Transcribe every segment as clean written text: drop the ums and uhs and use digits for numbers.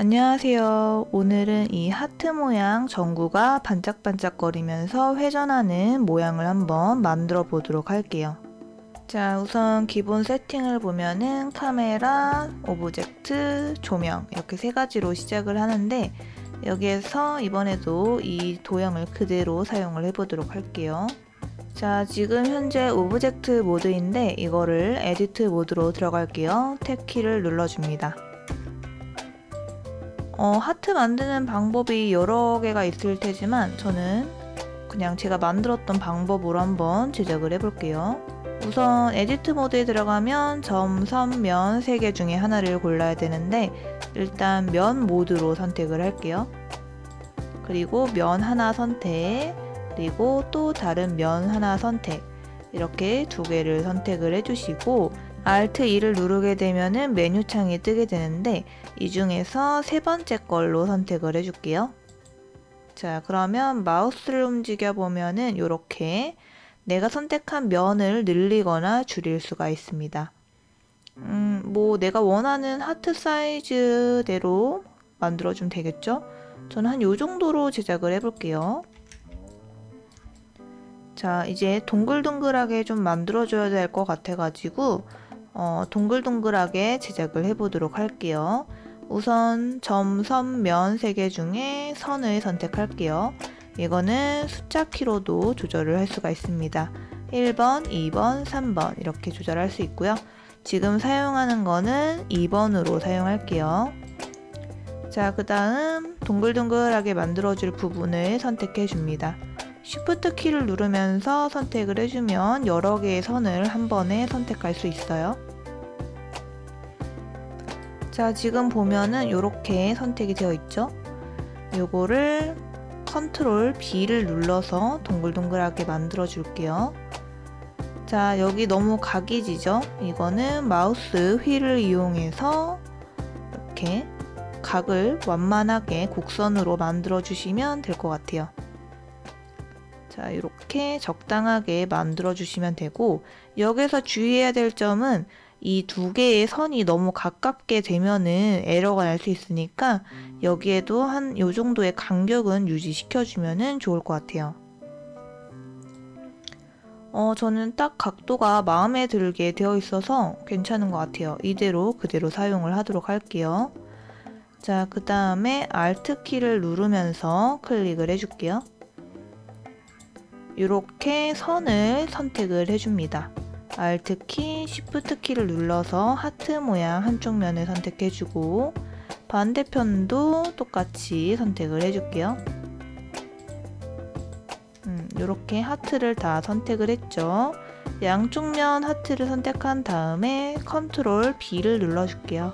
안녕하세요. 오늘은 이 하트 모양 전구가 반짝반짝거리면서 회전하는 모양을 한번 만들어 보도록 할게요. 자, 우선 기본 세팅을 보면은 카메라, 오브젝트, 조명 이렇게 세 가지로 시작을 하는데 여기에서 이번에도 이 도형을 그대로 사용을 해보도록 할게요. 자, 지금 현재 오브젝트 모드인데 이거를 에디트 모드로 들어갈게요. 탭 키를 눌러줍니다. 하트 만드는 방법이 여러 개가 있을 테지만 저는 그냥 제가 만들었던 방법으로 한번 제작을 해볼게요. 우선 에디트 모드에 들어가면 점, 선, 면 3개 중에 하나를 골라야 되는데 일단 면 모드로 선택을 할게요. 그리고 면 하나 선택, 그리고 또 다른 면 하나 선택, 이렇게 두 개를 선택을 해주시고 Alt 2를 누르게 되면은 메뉴창이 뜨게 되는데 이 중에서 세 번째 걸로 선택을 해줄게요. 자, 그러면 마우스를 움직여 보면은 이렇게 내가 선택한 면을 늘리거나 줄일 수가 있습니다. 뭐 내가 원하는 하트 사이즈대로 만들어주면 되겠죠? 저는 한 요 정도로 제작을 해볼게요. 자, 이제 동글동글하게 좀 만들어줘야 될 것 같아가지고 동글동글하게 제작을 해보도록 할게요. 우선 점, 선, 면 3개 중에 선을 선택할게요. 이거는 숫자 키로도 조절을 할 수가 있습니다. 1번, 2번, 3번 이렇게 조절할 수 있고요. 지금 사용하는 거는 2번으로 사용할게요. 자, 그 다음 동글동글하게 만들어줄 부분을 선택해 줍니다. Shift 키를 누르면서 선택을 해주면 여러 개의 선을 한 번에 선택할 수 있어요. 자, 지금 보면은 이렇게 선택이 되어 있죠? 요거를 Ctrl B를 눌러서 동글동글하게 만들어 줄게요. 자, 여기 너무 각이 지죠? 이거는 마우스 휠을 이용해서 이렇게 각을 완만하게 곡선으로 만들어 주시면 될 것 같아요. 자, 이렇게 적당하게 만들어 주시면 되고 여기서 주의해야 될 점은 이 두 개의 선이 너무 가깝게 되면은 에러가 날 수 있으니까 여기에도 한 요 정도의 간격은 유지시켜 주면은 좋을 것 같아요. 저는 딱 각도가 마음에 들게 되어 있어서 괜찮은 것 같아요. 이대로 그대로 사용을 하도록 할게요. 자, 그 다음에 Alt 키를 누르면서 클릭을 해줄게요. 이렇게 선을 선택을 해줍니다. Alt 키, Shift 키를 눌러서 하트 모양 한쪽 면을 선택해주고 반대편도 똑같이 선택을 해줄게요. 이렇게 하트를 다 선택을 했죠. 양쪽 면 하트를 선택한 다음에 Ctrl B를 눌러줄게요.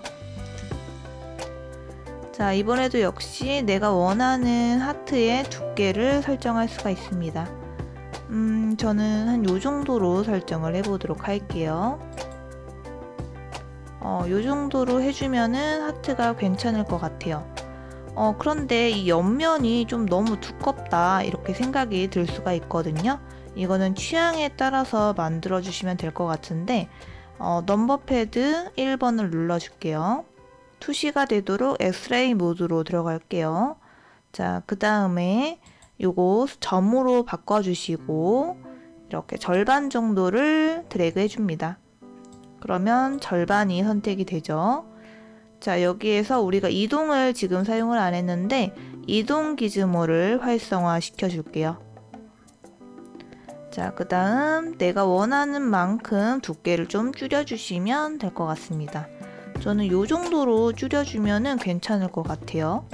자, 이번에도 역시 내가 원하는 하트의 두께를 설정할 수가 있습니다. 저는 한 요 정도로 설정을 해보도록 할게요. 요 정도로 해주면은 하트가 괜찮을 것 같아요. 그런데 이 옆면이 좀 너무 두껍다 이렇게 생각이 들 수가 있거든요. 이거는 취향에 따라서 만들어 주시면 될 것 같은데 넘버 패드 1번을 눌러줄게요. 투시가 되도록 엑스레이 모드로 들어갈게요. 자, 그 다음에 요거 점으로 바꿔주시고 이렇게 절반 정도를 드래그 해줍니다. 그러면 절반이 선택이 되죠. 자, 여기에서 우리가 이동을 지금 사용을 안 했는데 이동 기즈모를 활성화 시켜줄게요. 자, 그 다음 내가 원하는 만큼 두께를 좀 줄여주시면 될 것 같습니다. 저는 요 정도로 줄여주면 괜찮을 것 같아요.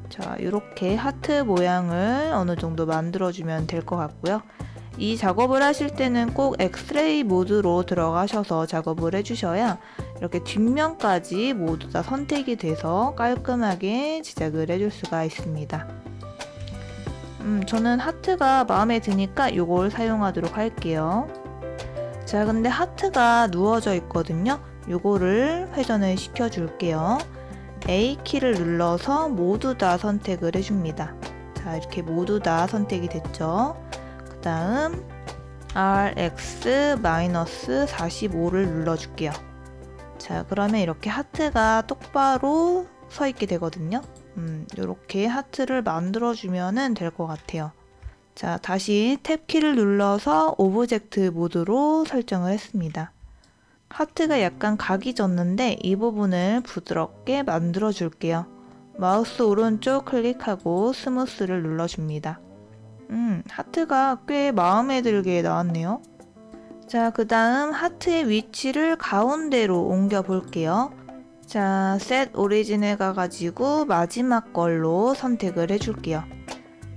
자, 이렇게 하트 모양을 어느 정도 만들어주면 될 것 같고요. 이 작업을 하실 때는 꼭 엑스레이 모드로 들어가셔서 작업을 해주셔야 이렇게 뒷면까지 모두 다 선택이 돼서 깔끔하게 제작을 해줄 수가 있습니다. 저는 하트가 마음에 드니까 이걸 사용하도록 할게요. 자, 근데 하트가 누워져 있거든요. 요거를 회전을 시켜 줄게요. A키를 눌러서 모두 다 선택을 해줍니다. 자, 이렇게 모두 다 선택이 됐죠. 그 다음 RX-45를 눌러줄게요. 자, 그러면 이렇게 하트가 똑바로 서 있게 되거든요. 이렇게 하트를 만들어주면 될 것 같아요. 자, 다시 탭키를 눌러서 오브젝트 모드로 설정을 했습니다. 하트가 약간 각이 졌는데 이 부분을 부드럽게 만들어 줄게요. 마우스 오른쪽 클릭하고 스무스를 눌러줍니다. 하트가 꽤 마음에 들게 나왔네요. 자, 그 다음 하트의 위치를 가운데로 옮겨 볼게요. 자, 셋 오리진에 가가지고 마지막 걸로 선택을 해줄게요.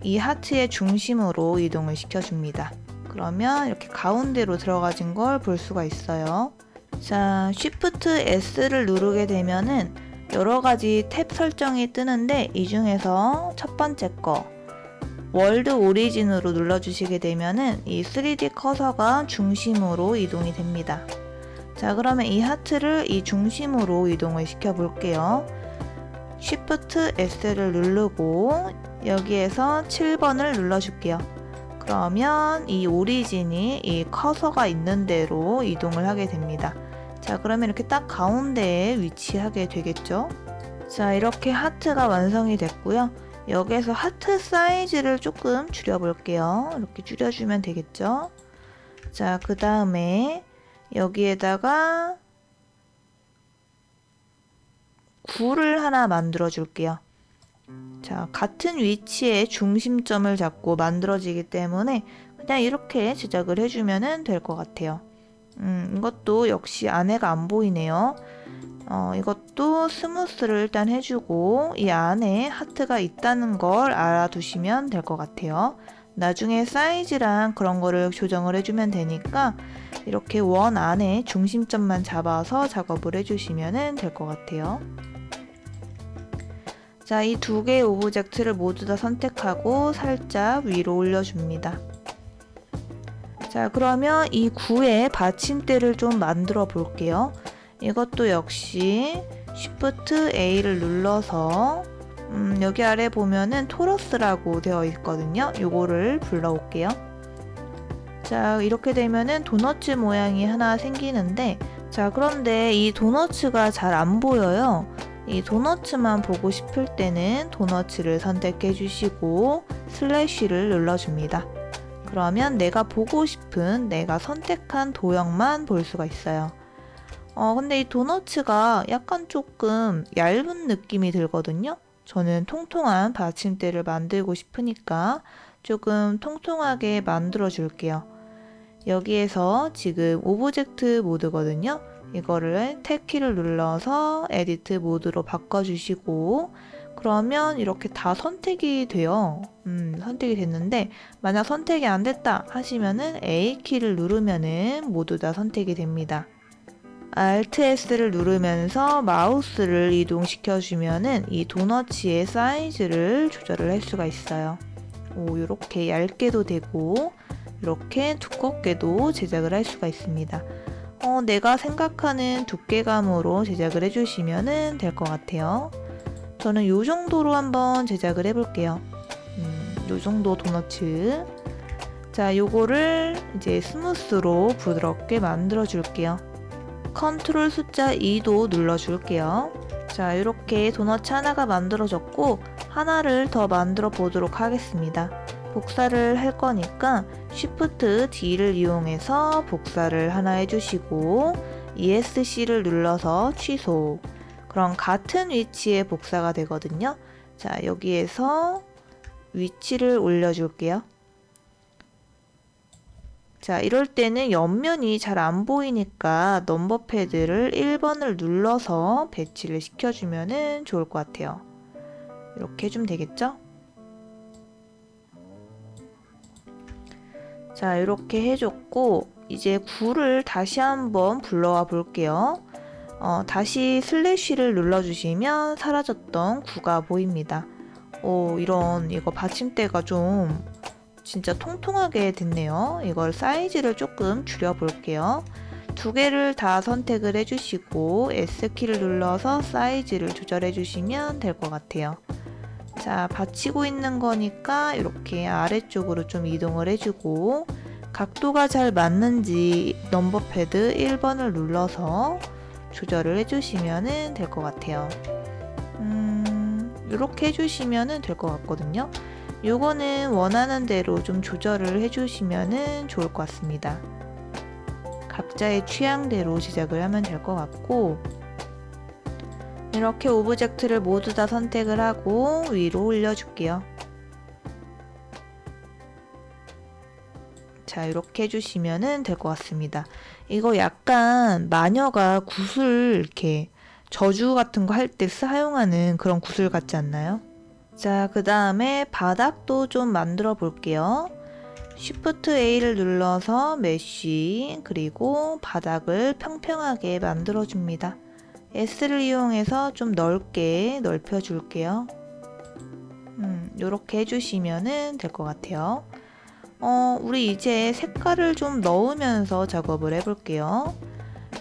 이 하트의 중심으로 이동을 시켜줍니다. 그러면 이렇게 가운데로 들어가진 걸 볼 수가 있어요. 자, Shift S를 누르게 되면은 여러 가지 탭 설정이 뜨는데 이 중에서 첫 번째 거 월드 오리진으로 눌러주시게 되면은 이 3D 커서가 중심으로 이동이 됩니다. 자, 그러면 이 하트를 이 중심으로 이동을 시켜 볼게요. Shift S를 누르고 여기에서 7번을 눌러줄게요. 그러면 이 오리진이 이 커서가 있는 대로 이동을 하게 됩니다. 자, 그러면 이렇게 딱 가운데에 위치하게 되겠죠? 자, 이렇게 하트가 완성이 됐고요. 여기에서 하트 사이즈를 조금 줄여볼게요. 이렇게 줄여주면 되겠죠? 자, 그 다음에 여기에다가 9를 하나 만들어 줄게요. 자, 같은 위치에 중심점을 잡고 만들어지기 때문에 그냥 이렇게 제작을 해주면 될 것 같아요. 이것도 역시 안에가 안 보이네요. 이것도 스무스를 일단 해주고 이 안에 하트가 있다는 걸 알아두시면 될 것 같아요. 나중에 사이즈랑 그런 거를 조정을 해주면 되니까 이렇게 원 안에 중심점만 잡아서 작업을 해주시면 될 것 같아요. 자, 이 두 개의 오브젝트를 모두 다 선택하고 살짝 위로 올려줍니다. 자, 그러면 이 9의 받침대를 좀 만들어 볼게요. 이것도 역시 Shift A를 눌러서 여기 아래 보면은 토러스라고 되어 있거든요. 요거를 불러올게요. 자, 이렇게 되면은 도너츠 모양이 하나 생기는데, 자, 그런데 이 도너츠가 잘 안 보여요. 이 도너츠만 보고 싶을 때는 도너츠를 선택해 주시고 슬래시를 눌러줍니다. 그러면 내가 보고 싶은 내가 선택한 도형만 볼 수가 있어요. 근데 이 도너츠가 약간 조금 얇은 느낌이 들거든요. 저는 통통한 받침대를 만들고 싶으니까 조금 통통하게 만들어 줄게요. 여기에서 지금 오브젝트 모드거든요. 이거를 탭키를 눌러서 에디트 모드로 바꿔주시고 그러면 이렇게 다 선택이 돼요. 선택이 됐는데 만약 선택이 안 됐다 하시면은 A키를 누르면은 모두 다 선택이 됩니다. Alt S를 누르면서 마우스를 이동시켜 주면은 이 도너츠의 사이즈를 조절을 할 수가 있어요. 이렇게 얇게도 되고 이렇게 두껍게도 제작을 할 수가 있습니다. 내가 생각하는 두께감으로 제작을 해주시면 될 것 같아요. 저는 요 정도로 한번 제작을 해볼게요. 요 정도 도너츠. 자, 요거를 이제 스무스로 부드럽게 만들어 줄게요. 컨트롤 숫자 2도 눌러줄게요. 자, 이렇게 도너츠 하나가 만들어졌고 하나를 더 만들어 보도록 하겠습니다. 복사를 할 거니까 Shift D를 이용해서 복사를 하나 해주시고 ESC를 눌러서 취소. 그럼 같은 위치에 복사가 되거든요. 자, 여기에서 위치를 올려줄게요. 자, 이럴 때는 옆면이 잘 안 보이니까 넘버 패드를 1번을 눌러서 배치를 시켜주면 좋을 것 같아요. 이렇게 해주면 되겠죠? 자, 이렇게 해줬고 이제 9를 다시 한번 불러와 볼게요. 다시 슬래시를 눌러주시면 사라졌던 9가 보입니다. 이거 받침대가 좀 진짜 통통하게 됐네요. 이걸 사이즈를 조금 줄여 볼게요. 두 개를 다 선택을 해주시고 S키를 눌러서 사이즈를 조절해 주시면 될 것 같아요. 자, 받치고 있는 거니까 이렇게 아래쪽으로 좀 이동을 해주고 각도가 잘 맞는지 넘버 패드 1번을 눌러서 조절을 해주시면 될 것 같아요. 이렇게 해주시면 될 것 같거든요. 요거는 원하는 대로 좀 조절을 해주시면 좋을 것 같습니다. 각자의 취향대로 제작을 하면 될 것 같고, 이렇게 오브젝트를 모두 다 선택을 하고 위로 올려줄게요. 자, 이렇게 해주시면 될 것 같습니다. 이거 약간 마녀가 구슬 이렇게 저주 같은 거 할 때 사용하는 그런 구슬 같지 않나요? 자, 그 다음에 바닥도 좀 만들어 볼게요. Shift A를 눌러서 메쉬, 그리고 바닥을 평평하게 만들어 줍니다. S를 이용해서 좀 넓게 넓혀 줄게요. 요렇게 해주시면 될 것 같아요. 우리 이제 색깔을 좀 넣으면서 작업을 해볼게요.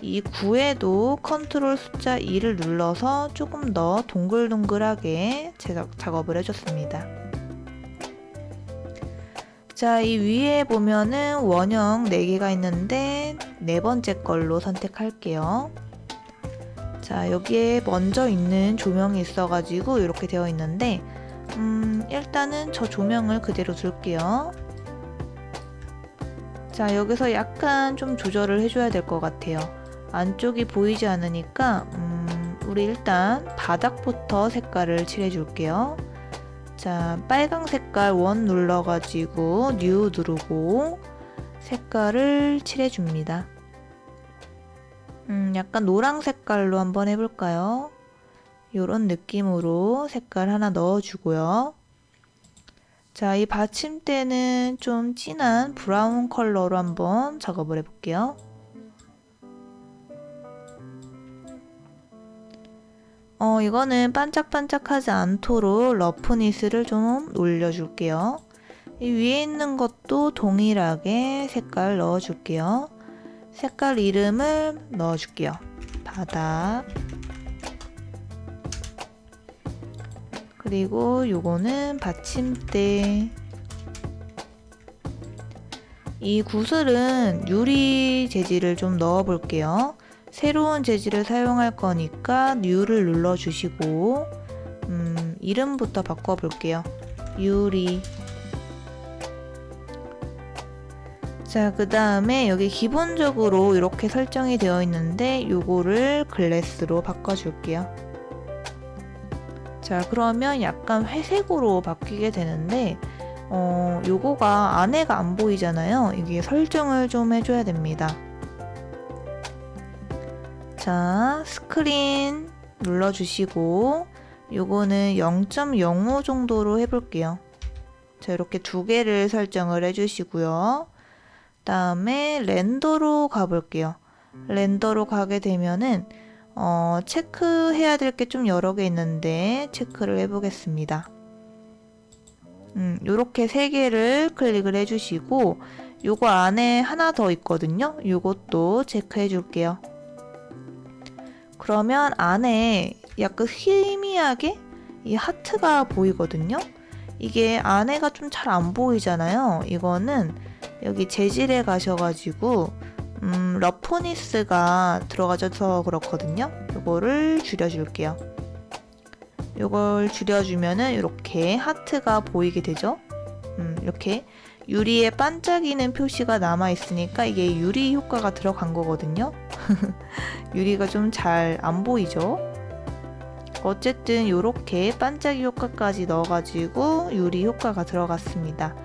이 구에도 컨트롤 숫자 2를 눌러서 조금 더 동글동글하게 작업을 해줬습니다. 자, 이 위에 보면은 원형 4개가 있는데 4번째 걸로 선택할게요. 자, 여기에 먼저 있는 조명이 있어가지고 이렇게 되어 있는데 일단은 저 조명을 그대로 둘게요. 자, 여기서 약간 좀 조절을 해줘야 될 것 같아요. 안쪽이 보이지 않으니까 우리 일단 바닥부터 색깔을 칠해줄게요. 자, 빨강 색깔 원 눌러가지고 뉴 누르고 색깔을 칠해줍니다. 약간 노랑 색깔로 한번 해볼까요? 요런 느낌으로 색깔 하나 넣어주고요. 자, 이 받침대는 좀 진한 브라운 컬러로 한번 작업을 해볼게요. 이거는 반짝반짝하지 않도록 러프니스를 좀 올려줄게요. 이 위에 있는 것도 동일하게 색깔 넣어줄게요. 색깔 이름을 넣어줄게요. 바닥. 그리고 요거는 받침대. 이 구슬은 유리 재질을 좀 넣어 볼게요. 새로운 재질을 사용할 거니까 U를 눌러주시고 이름부터 바꿔볼게요. 유리. 자, 그 다음에 여기 기본적으로 이렇게 설정이 되어 있는데 요거를 글래스로 바꿔줄게요. 자, 그러면 약간 회색으로 바뀌게 되는데 요거가 안에가 안 보이잖아요. 이게 설정을 좀 해줘야 됩니다. 자, 스크린 눌러주시고 요거는 0.05 정도로 해볼게요. 자, 이렇게 2개를 설정을 해주시고요. 다음에 렌더로 가볼게요. 렌더로 가게 되면은 체크해야 될 게 좀 여러 개 있는데 체크를 해보겠습니다. 요렇게 3개를 클릭을 해주시고 요거 안에 하나 더 있거든요. 요것도 체크해 줄게요. 그러면 안에 약간 희미하게 이 하트가 보이거든요. 이게 안에가 좀 잘 안 보이잖아요. 이거는 여기 재질에 가셔가지고 러프니스가 들어가져서 그렇거든요. 요거를 줄여줄게요. 요걸 줄여주면은 이렇게 하트가 보이게 되죠. 이렇게 유리에 반짝이는 표시가 남아 있으니까 이게 유리 효과가 들어간 거거든요. 유리가 좀 잘 안 보이죠. 어쨌든 이렇게 반짝이 효과까지 넣어가지고 유리 효과가 들어갔습니다.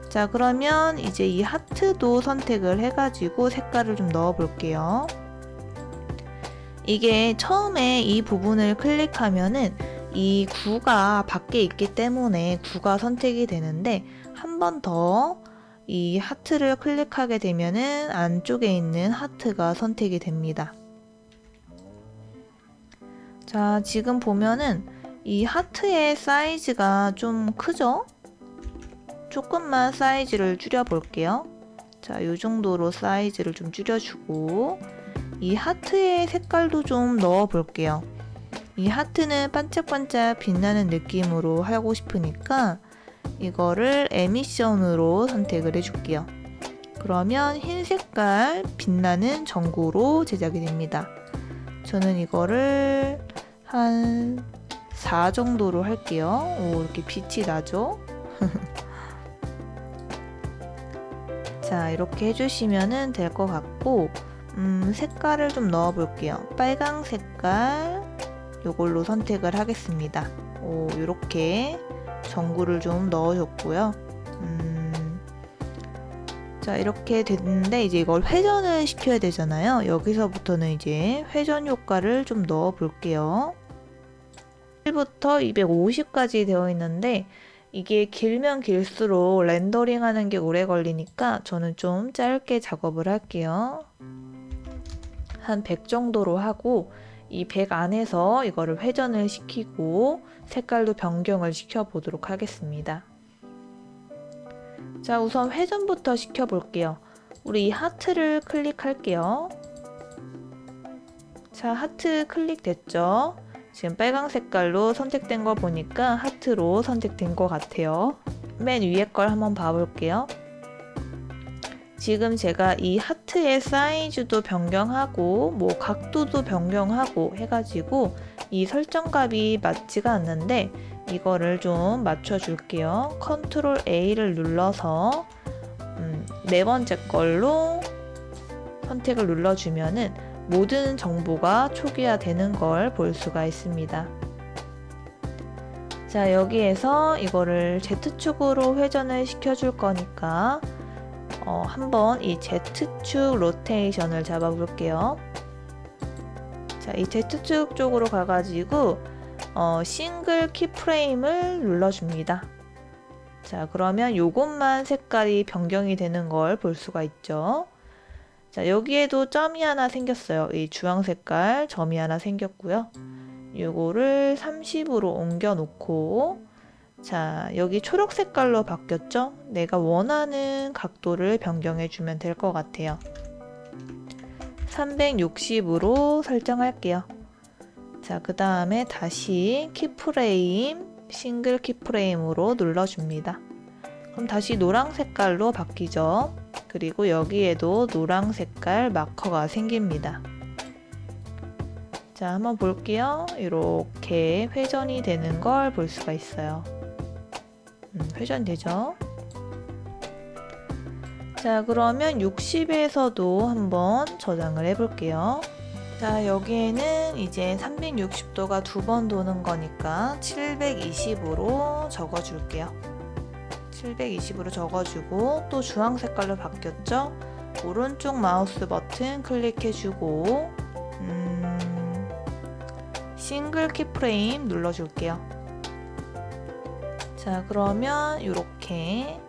자, 그러면 이제 이 하트도 선택을 해가지고 색깔을 좀 넣어 볼게요. 이게 처음에 이 부분을 클릭하면은 이 구가 밖에 있기 때문에 구가 선택이 되는데 한 번 더 이 하트를 클릭하게 되면은 안쪽에 있는 하트가 선택이 됩니다. 자, 지금 보면은 이 하트의 사이즈가 좀 크죠? 조금만 사이즈를 줄여 볼게요. 자, 요 정도로 사이즈를 좀 줄여주고 이 하트의 색깔도 좀 넣어 볼게요. 이 하트는 반짝반짝 빛나는 느낌으로 하고 싶으니까 이거를 에미션으로 선택을 해줄게요. 그러면 흰 색깔 빛나는 전구로 제작이 됩니다. 저는 이거를 한 4 정도로 할게요. 오, 이렇게 빛이 나죠? 자, 이렇게 해주시면 될 것 같고, 색깔을 좀 넣어 볼게요. 빨강 색깔 요걸로 선택을 하겠습니다. 오, 이렇게 전구를 좀 넣어줬고요. 자, 이렇게 됐는데 이제 이걸 회전을 시켜야 되잖아요. 여기서부터는 이제 회전 효과를 좀 넣어 볼게요. 1부터 250까지 되어 있는데 이게 길면 길수록 렌더링 하는 게 오래 걸리니까 저는 좀 짧게 작업을 할게요. 한 100 정도로 하고 이 100 안에서 이거를 회전을 시키고 색깔도 변경을 시켜 보도록 하겠습니다. 자, 우선 회전부터 시켜 볼게요. 우리 이 하트를 클릭할게요. 자, 하트 클릭됐죠? 지금 빨강 색깔로 선택된 거 보니까 하트로 선택된 것 같아요. 맨 위에 걸 한번 봐볼게요. 지금 제가 이 하트의 사이즈도 변경하고 뭐 각도도 변경하고 해가지고 이 설정값이 맞지가 않는데 이거를 좀 맞춰줄게요. 컨트롤 A를 눌러서 네 번째 걸로 선택을 눌러주면은 모든 정보가 초기화되는 걸 볼 수가 있습니다. 자, 여기에서 이거를 Z축으로 회전을 시켜줄 거니까 한번 이 Z축 로테이션을 잡아 볼게요. 자, 이 Z축 쪽으로 가가지고 싱글 키프레임을 눌러줍니다. 자, 그러면 요것만 색깔이 변경이 되는 걸 볼 수가 있죠. 자, 여기에도 점이 하나 생겼어요. 이 주황 색깔 점이 하나 생겼고요. 요거를 30으로 옮겨 놓고, 자, 여기 초록 색깔로 바뀌었죠? 내가 원하는 각도를 변경해 주면 될 것 같아요. 360으로 설정할게요. 자, 그 다음에 다시 키프레임, 싱글 키프레임으로 눌러줍니다. 그럼 다시 노랑 색깔로 바뀌죠. 그리고 여기에도 노랑 색깔 마커가 생깁니다. 자, 한번 볼게요. 이렇게 회전이 되는 걸 볼 수가 있어요. 회전되죠? 자, 그러면 60에서도 한번 저장을 해볼게요. 자, 여기에는 이제 360도가 두 번 도는 거니까 720으로 적어줄게요. 720으로 적어주고 또 주황 색깔로 바뀌었죠? 오른쪽 마우스 버튼 클릭해주고 싱글 키프레임 눌러줄게요. 자, 그러면 이렇게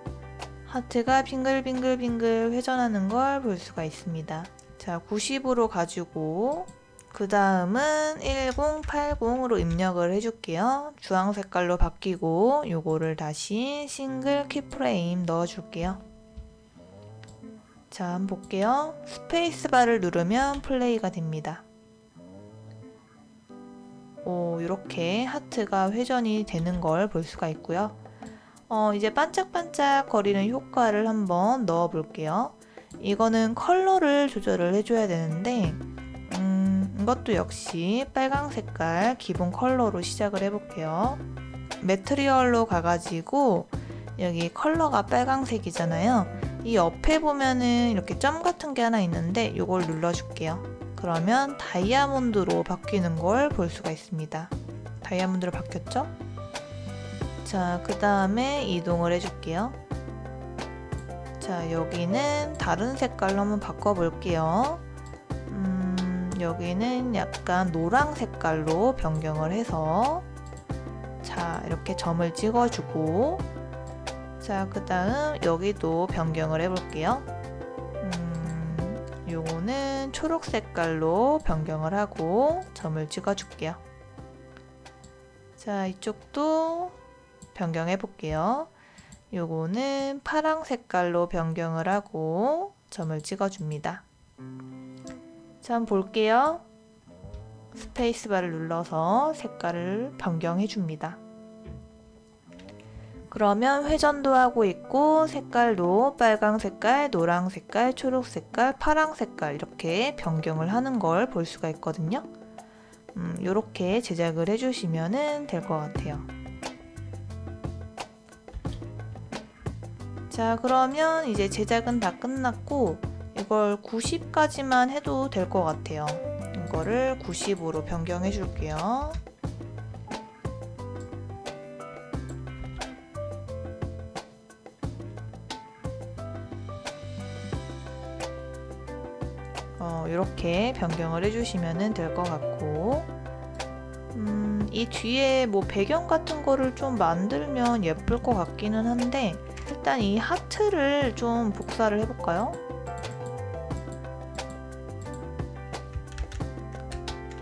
하트가 빙글빙글빙글 회전하는 걸 볼 수가 있습니다. 자, 90으로 가지고 그 다음은 1080으로 입력을 해줄게요. 주황 색깔로 바뀌고 요거를 다시 싱글 키프레임 넣어줄게요. 자, 한번 볼게요. 스페이스바를 누르면 플레이가 됩니다. 오, 이렇게 하트가 회전이 되는 걸 볼 수가 있고요. 이제 반짝반짝 거리는 효과를 한번 넣어 볼게요. 이거는 컬러를 조절을 해줘야 되는데 이것도 역시 빨강 색깔 기본 컬러로 시작을 해볼게요. 매트리얼로 가가지고 여기 컬러가 빨강색이잖아요. 이 옆에 보면은 이렇게 점 같은 게 하나 있는데 이걸 눌러줄게요. 그러면 다이아몬드로 바뀌는 걸 볼 수가 있습니다. 다이아몬드로 바뀌었죠? 자, 그 다음에 이동을 해줄게요. 자, 여기는 다른 색깔로 한번 바꿔볼게요. 여기는 약간 노랑 색깔로 변경을 해서 자, 이렇게 점을 찍어주고 자, 그 다음 여기도 변경을 해볼게요. 요거는 초록 색깔로 변경을 하고 점을 찍어줄게요. 자, 이쪽도 변경해 볼게요. 요거는 파랑 색깔로 변경을 하고 점을 찍어줍니다. 자, 한번 볼게요. 스페이스바를 눌러서 색깔을 변경해 줍니다. 그러면 회전도 하고 있고 색깔도 빨강 색깔, 노랑 색깔, 초록 색깔, 파랑 색깔 이렇게 변경을 하는 걸 볼 수가 있거든요. 이렇게 제작을 해주시면 될 것 같아요. 자, 그러면 이제 제작은 다 끝났고 이걸 90까지만 해도 될 것 같아요. 이거를 90으로 변경해 줄게요. 이렇게 변경을 해주시면 될 것 같고, 이 뒤에 뭐 배경 같은 거를 좀 만들면 예쁠 것 같기는 한데, 일단 이 하트를 좀 복사를 해볼까요?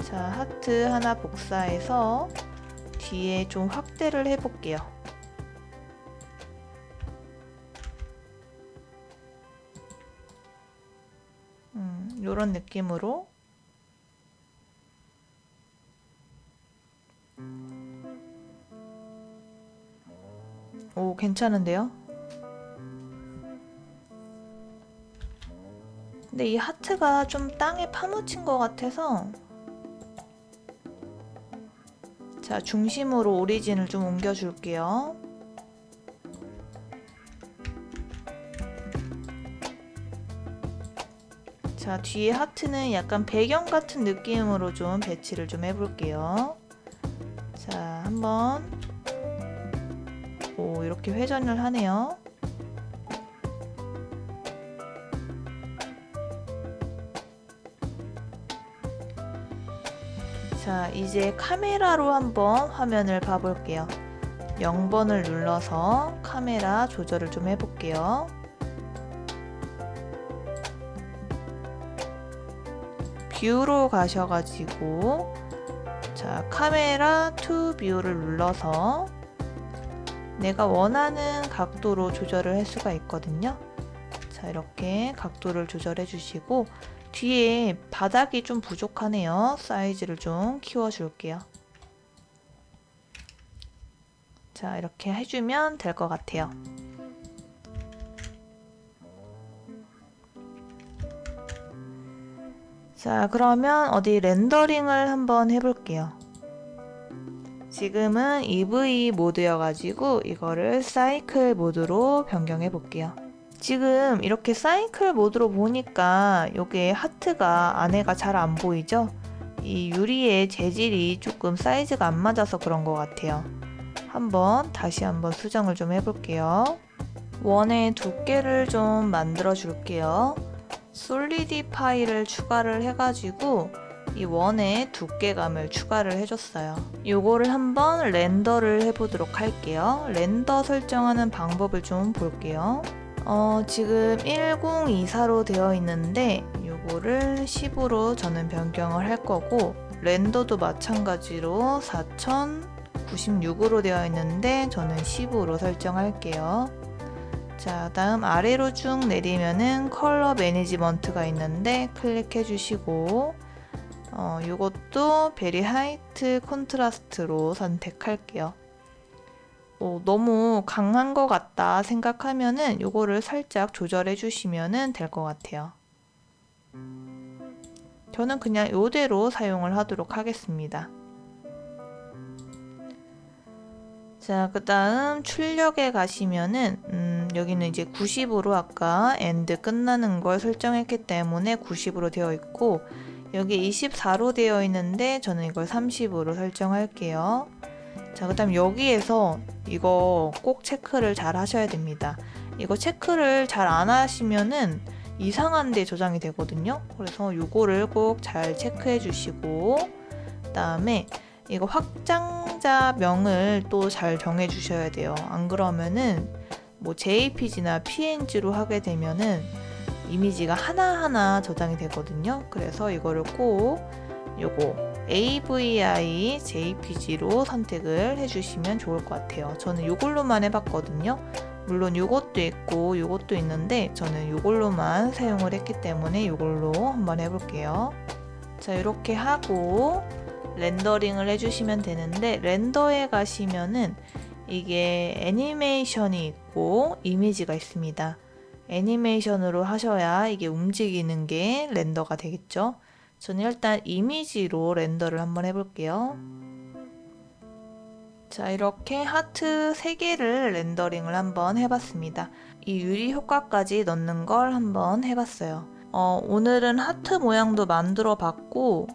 자, 하트 하나 복사해서 뒤에 좀 확대를 해볼게요. 요런 느낌으로. 오, 괜찮은데요? 근데 이 하트가 좀 땅에 파묻힌 것 같아서, 자, 중심으로 오리진을 좀 옮겨줄게요. 자, 뒤에 하트는 약간 배경 같은 느낌으로 좀 배치를 좀 해볼게요. 자, 한번. 오, 이렇게 회전을 하네요. 자, 이제 카메라로 한번 화면을 봐볼게요. 0번을 눌러서 카메라 조절을 좀 해볼게요. 뷰로 가셔가지고, 자, 카메라 투 뷰를 눌러서 내가 원하는 각도로 조절을 할 수가 있거든요. 자, 이렇게 각도를 조절해 주시고, 뒤에 바닥이 좀 부족하네요. 사이즈를 좀 키워줄게요. 자, 이렇게 해주면 될 것 같아요. 자, 그러면 어디 렌더링을 한번 해볼게요. 지금은 EV 모드여가지고 이거를 사이클 모드로 변경해 볼게요. 지금 이렇게 사이클 모드로 보니까 요게 하트가 안에가 잘 안 보이죠? 이 유리의 재질이 조금 사이즈가 안 맞아서 그런 것 같아요. 다시 한번 수정을 좀 해볼게요. 원의 두께를 좀 만들어 줄게요. 솔리디파이를 추가를 해가지고 이 원의 두께감을 추가를 해줬어요. 요거를 한번 렌더를 해보도록 할게요. 렌더 설정하는 방법을 좀 볼게요. 지금 1024로 되어 있는데 요거를 10으로 저는 변경을 할 거고, 렌더도 마찬가지로 4096으로 되어 있는데 저는 10으로 설정할게요. 자, 다음 아래로 쭉 내리면은 컬러 매니지먼트가 있는데 클릭해 주시고, 요것도 베리 하이트 콘트라스트로 선택할게요. 너무 강한 것 같다 생각하면은 요거를 살짝 조절해 주시면 될 것 같아요. 저는 그냥 요대로 사용을 하도록 하겠습니다. 자, 그 다음 출력에 가시면은 여기는 이제 90으로 아까 엔드 끝나는 걸 설정했기 때문에 90으로 되어 있고, 여기 24로 되어 있는데 저는 이걸 30으로 설정할게요. 자, 그 다음 여기에서 이거 꼭 체크를 잘 하셔야 됩니다. 이거 체크를 잘 안 하시면은 이상한 데 저장이 되거든요. 그래서 요거를 꼭 잘 체크해 주시고, 그 다음에 이거 확장자 명을 또 잘 정해 주셔야 돼요. 안 그러면은 뭐 JPG나 PNG로 하게 되면은 이미지가 하나하나 저장이 되거든요. 그래서 이거를 꼭 요거 AVI JPG로 선택을 해주시면 좋을 것 같아요. 저는 요걸로만 해봤거든요. 물론 요것도 있고 요것도 있는데 저는 요걸로만 사용을 했기 때문에 요걸로 한번 해볼게요. 자, 이렇게 하고 렌더링을 해주시면 되는데, 렌더에 가시면은 이게 애니메이션이 있고 이미지가 있습니다. 애니메이션으로 하셔야 이게 움직이는 게 렌더가 되겠죠. 저는 일단 이미지로 렌더를 한번 해볼게요. 자, 이렇게 하트 3개를 렌더링을 한번 해봤습니다. 이 유리 효과까지 넣는 걸 한번 해봤어요. 오늘은 하트 모양도 만들어 봤고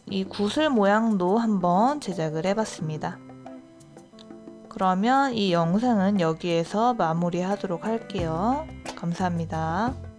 이 구슬 모양도 한번 제작을 해봤습니다. 그러면 이 영상은 여기에서 마무리하도록 할게요. 감사합니다.